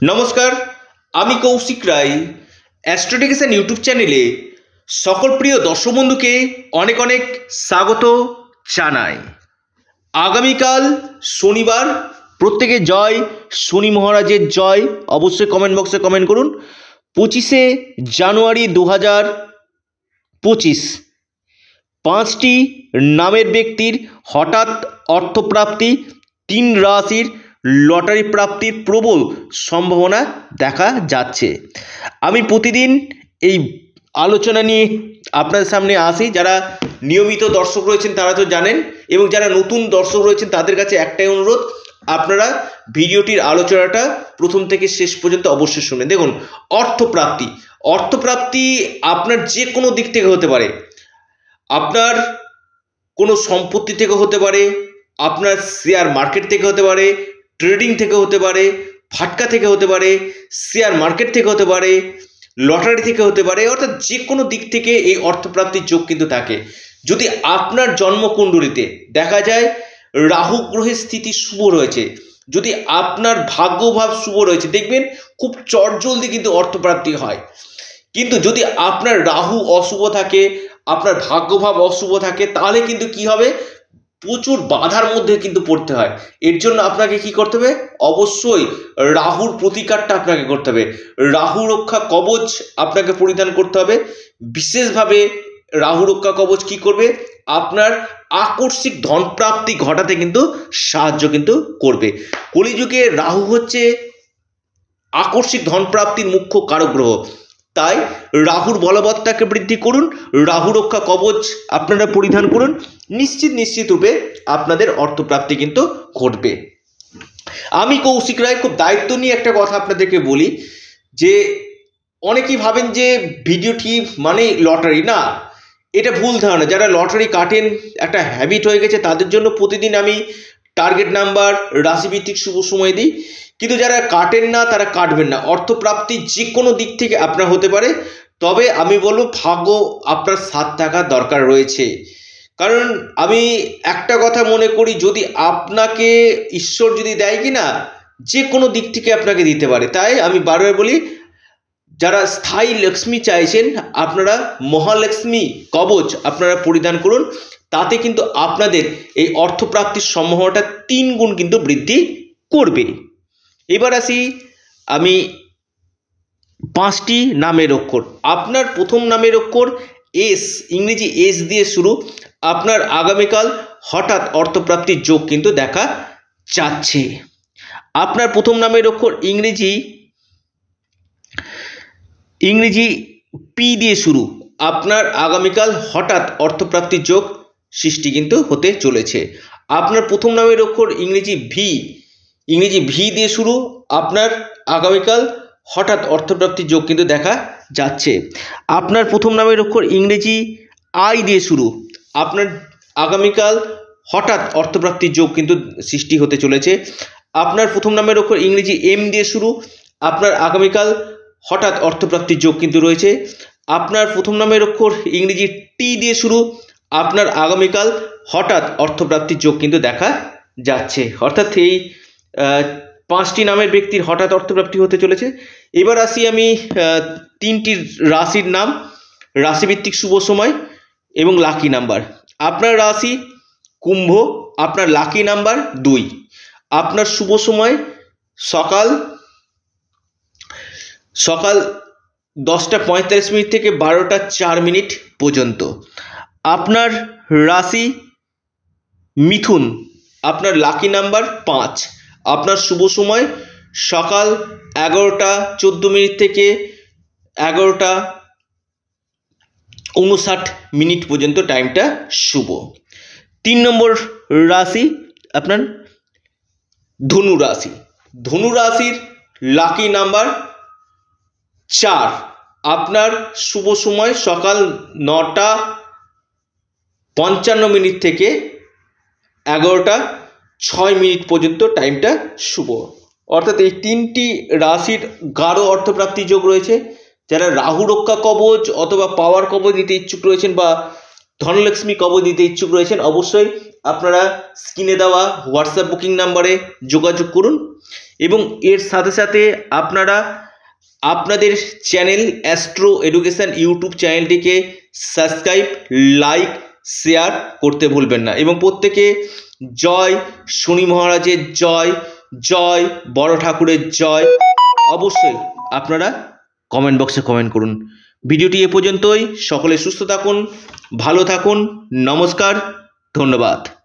নমস্কার, আমি কৌশিক রায়। অ্যাস্ট্রোডিকেশন ইউটিউব চ্যানেলে সকল প্রিয় দর্শক বন্ধুকে অনেক অনেক স্বাগত জানাই। আগামীকাল শনিবার, প্রত্যেকে জয় শনি মহারাজের জয়। অবশ্যই কমেন্ট বক্সে কমেন্ট করুন। 25শে জানুয়ারি 2025 5টি নামের ব্যক্তির হঠাৎ অর্থপ্রাপ্তি, 3 রাশির লটারি প্রাপ্তির প্রবল সম্ভাবনা দেখা যাচ্ছে। আমি প্রতিদিন এই আলোচনা নিয়ে আপনাদের সামনে আসি। যারা নিয়মিত দর্শক রয়েছেন তারা তো জানেন, এবং যারা নতুন দর্শক রয়েছেন তাদের কাছে একটাই অনুরোধ, আপনারা ভিডিওটির আলোচনাটা প্রথম থেকে শেষ পর্যন্ত অবশ্যই শুনেন। দেখুন, অর্থপ্রাপ্তি আপনার যে কোনো দিক থেকে হতে পারে। আপনার কোনো সম্পত্তি থেকে হতে পারে, আপনার শেয়ার মার্কেট থেকে হতে পারে, ট্রেডিং থেকে হতে পারে, ফাটকা থেকে হতে পারে, শেয়ার মার্কেট থেকে হতে পারে, লটারি থেকে হতে পারে। অর্থাৎ যে কোনো দিক থেকে এই অর্থপ্রাপ্তির যোগ কিন্তু থাকে। যদি আপনার জন্মকুণ্ডলিতে দেখা যায় রাহু গ্রহের স্থিতি শুভ রয়েছে, যদি আপনার ভাগ্যভাব শুভ রয়েছে, দেখবেন খুব চটজলদি কিন্তু অর্থপ্রাপ্তি হয়। কিন্তু যদি আপনার রাহু অশুভ থাকে, আপনার ভাগ্যভাব অশুভ থাকে, তাহলে কিন্তু কি হবে, প্রচুর বাধার মধ্যে কিন্তু পড়তে হয়। এর জন্য আপনাকে কি করতে হবে, অবশ্যই রাহুর প্রতিকারটা আপনাকে করতে হবে। রাহু রক্ষা কবচ আপনাকে পরিধান করতে হবে। বিশেষভাবে রাহু রক্ষা কবচ কি করবে, আপনার আকস্মিক ধনপ্রাপ্তি ঘটাতে কিন্তু সাহায্য কিন্তু করবে। কলিযুগে রাহু হচ্ছে আকস্মিক ধনপ্রাপ্তির মুখ্য কারক গ্রহ। তাই রাহুর বলবত্তাকে বৃদ্ধি করুন, রাহু রক্ষা কবচ আপনারা পরিধান করুন। নিশ্চিত রূপে আপনাদের অর্থপ্রাপ্তি কিন্তু ঘটবে। আমি কৌশিক রায় খুব দায়িত্ব নিয়ে একটা কথা আপনাদেরকে বলি, যে অনেকেই ভাবেন যে ভিডিওটি মানে লটারি। না, এটা ভুল ধারণা। যারা লটারি কাটেন, একটা হ্যাবিট হয়ে গেছে, তাদের জন্য প্রতিদিন আমি টার্গেট নাম্বার, রাশিভিত্তিক শুভ সময় দিই। কিন্তু যারা কাটেন না তারা কাটবেন না। অর্থপ্রাপ্তি যে কোনো দিক থেকে আপনার হতে পারে, তবে আমি বলবো ভাগ্য আপনার সাথ থাকার দরকার রয়েছে। কারণ আমি একটা কথা মনে করি, যদি আপনাকে ঈশ্বর যদি দেয় কি না, যে কোনো দিক থেকে আপনাকে দিতে পারে। তাই আমি বারবার বলি, যারা স্থায়ী লক্ষ্মী চাইছেন, আপনারা মহালক্ষ্মী কবচ আপনারা পরিধান করুন। তাতে কিন্তু আপনাদের এই অর্থপ্রাপ্তির সম্ভাবনাটা 3 গুণ কিন্তু বৃদ্ধি করবে। এবার আসি আমি 5টি নামের অক্ষর। আপনার প্রথম নামের অক্ষর এস, ইংরেজি এস দিয়ে শুরু। আপনার আগামীকাল হঠাৎ অর্থপ্রাপ্তির যোগ কিন্তু দেখা যাচ্ছে। আপনার প্রথম নামের অক্ষর ইংরেজি পি দিয়ে শুরু। আপনার আগামীকাল হঠাৎ অর্থপ্রাপ্তির যোগ সৃষ্টি কিন্তু হতে চলেছে। আপনার প্রথম নামের অক্ষর ইংরেজি ভি দিয়ে শুরু। আপনার আগামীকাল হঠাৎ অর্থপ্রাপ্তির যোগ কিন্তু দেখা যাচ্ছে। আপনার প্রথম নামের অক্ষর ইংরেজি আই দিয়ে শুরু। আপনার আগামীকাল হঠাৎ অর্থপ্রাপ্তির যোগ কিন্তু সৃষ্টি হতে চলেছে। আপনার প্রথম নামের অক্ষর ইংরেজি এম দিয়ে শুরু। আপনার আগামীকাল হঠাৎ অর্থপ্রাপ্তির যোগ কিন্তু রয়েছে। আপনার প্রথম নামের অক্ষর ইংরেজি টি দিয়ে শুরু। আপনার আগামীকাল হঠাৎ অর্থপ্রাপ্তির যোগ কিন্তু দেখা যাচ্ছে। অর্থাৎ এই 5টি নামের ব্যক্তির হঠাৎ অর্থপ্রাপ্তি হতে চলেছে। এবার আসি আমি 3টি রাশির নাম, রাশিভিত্তিক শুভ সময় এবং লাকি নাম্বার। আপনার রাশি কুম্ভ, আপনার লাকি নাম্বার 2। আপনার শুভ সময় সকাল 10:45 থেকে 12:04 পর্যন্ত। আপনার রাশি মিথুন, আপনার লাকি নাম্বার 5। আপনার শুভ সময় সকাল 11:14 থেকে 11:59 পর্যন্ত, টাইমটা শুভ। 3 নম্বর রাশি আপনার ধনু রাশি। ধনু রাশির লাকি নাম্বার 4। আপনার শুভ সময় সকাল 9:55 থেকে 11:06 পর্যন্ত, টাইমটা শুভ। অর্থাৎ এই 3টি রাশির গাঢ় অর্থপ্রাপ্তি যোগ রয়েছে। যারা রাহু রক্ষা কবচ অথবা পাওয়ার কবচ নিতে ইচ্ছুক রয়েছেন বা ধনলক্ষ্মী কবচ নিতে ইচ্ছুক রয়েছেন, অবশ্যই আপনারা স্ক্রিনে দেওয়া হোয়াটসঅ্যাপ বুকিং নাম্বারে যোগাযোগ করুন এবং এর সাথে সাথে আপনারা আপনাদের চ্যানেল অ্যাস্ট্রো এডুকেশন ইউটিউব চ্যানেলটিকে সাবস্ক্রাইব, লাইক, শেয়ার করতে ভুলবেন না এবং প্রত্যেকে জয় শনি মহারাজের জয়, জয় বড় ঠাকুরের জয় অবশ্যই আপনারা কমেন্ট বক্সে কমেন্ট করুন। ভিডিওটি এ পর্যন্তই। সকলে সুস্থ থাকুন, ভালো থাকুন, নমস্কার, ধন্যবাদ।